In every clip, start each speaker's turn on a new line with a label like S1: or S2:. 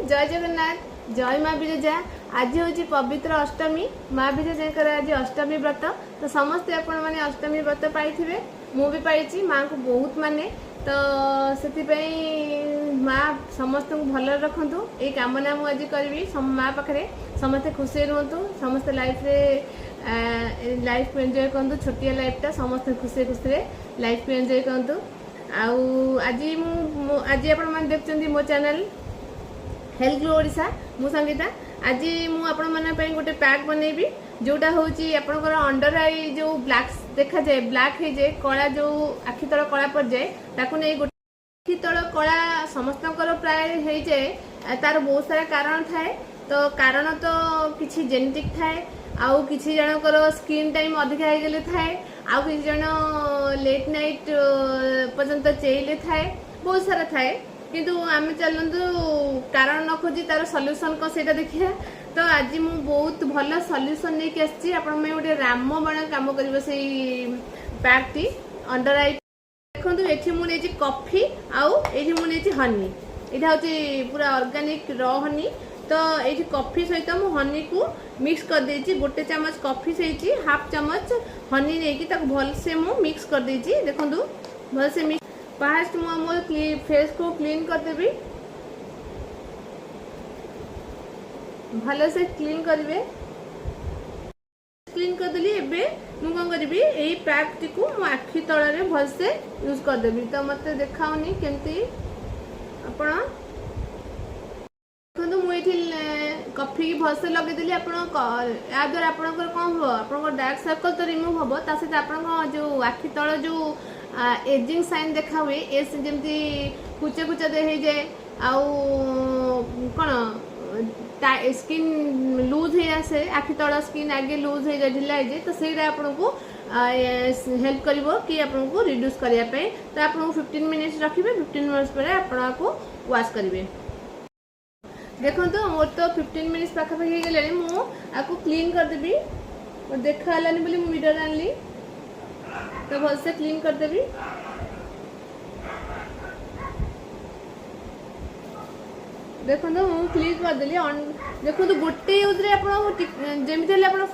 S1: जय जगन्नाथ जय माँ विरजा। आज हूँ पवित्र अष्टमी माँ विरजा आज अष्टमी व्रत। तो समस्ते आपण मैंने अष्टमी व्रत पाई मु भी पाई माँ को बहुत माने। तो से माँ समस्त भल रखु ये कामना मुझे करी माँ पाखे समस्ते खुशी रुहतु समस्ते लाइफ को एंजॉय करूँ छोटिया लाइफटा समस्त खुशी खुशी लाइफ को एंजॉय करूँ। आज आपण मैंने देखते मो चैनल हेल्थ ग्लो ओडिशा मु संगीता। आज मुझे गोटे पैक बनैबी जोटा हूँ आपंकर अंडर आई जो ब्लैक देखा जाए ब्लैक हो जाए कला जो आखि तल कला पड़ जाए ताकू नहीं गोटे आखि तल कला समस्त प्राय हो जाए तार बहुत सारा कारण थाए। तो कारण तो किसी जेनेटिक थाए आउ किसी जनकर स्क्रीन टाइम अधिका हो गले थाए आउ किसी जन लेट नाइट पर्यंत चेले थाए बहुत सारा थाए किंतु आम चलतु कारण न खोजी तार सल्यूशन कौन से देखिए। तो आज मु बहुत भल सल्यूशन नहीं आसी गोटे रामबाण कम कर पैक टी अंडर आई देखो ये मुझे कॉफी आउ ये मुझे हनी यहाँ हूँ पूरा ऑर्गेनिक रॉ हनी। तो ये कॉफी सहित मु हनी को मिक्स कर देती गोटे चम्मच कॉफी सही हाफ चम्मच हनी नहीं भल से मु मिक्स कर देती देखो भल से मिक्स फास्ट मो फेस को क्लीन करदेवी भल से क्लीन करेंगे क्लीन करदेली एवं कौन करी यही पैक टी को मो आखि तल भल से यूज करदेवी। तो मत देखाऊनी केमती आपण देखो मुझे कॉफी की भल से लगेदेली या द्वारा आपंकर कौन हम आप डार्क सर्कल तो रिमूव हम ता सहित आप जो आखि तल जो एजिंग साइन देखा हुए एज जमी कुचा कुचा दे हो जाए आउ कौन स्किन लूज हो आसे आखि तल स्किन आगे लूज हो जाए ढिला हो जाए। तो सहीटा आपन को हेल्प कर कि आपन को रिड्यूस करने। तो आपको 15 मिनट्स रखिए 15 मिनट्स पर आपको वाश करेंगे। देखो तो मोर तो 15 मिनट्स पाखापाखि हो गले मुझे क्लीन करदेवी देखालानी बोली वीडियो आनली तो भल से क्लीन करदेवी। देखो तो मुझे क्लीन करदेली देखो तो गोटे यूज जमी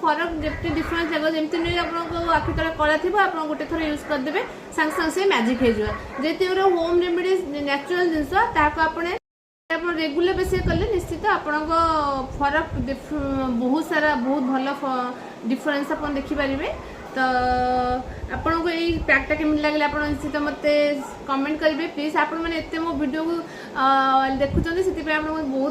S1: फरक जमी डिफरेन्स जगह जमी नहीं आपको आखि तले कला थी आप गोटे थर यूज करदे सांगे सांगे से मैजिक हो होम रेमेडी नेचुरल जिनस आप रेगुलर बेस कले निश्चित आपण फरक बहुत सारा बहुत भल डिफरेन्स आप देखिपारे। तो आपन को यही पैकटा केमी लगे आप निश्चित मत कमेंट करेंगे प्लीज। आपण मैंने एत मो वीडियो को देखुं से बहुत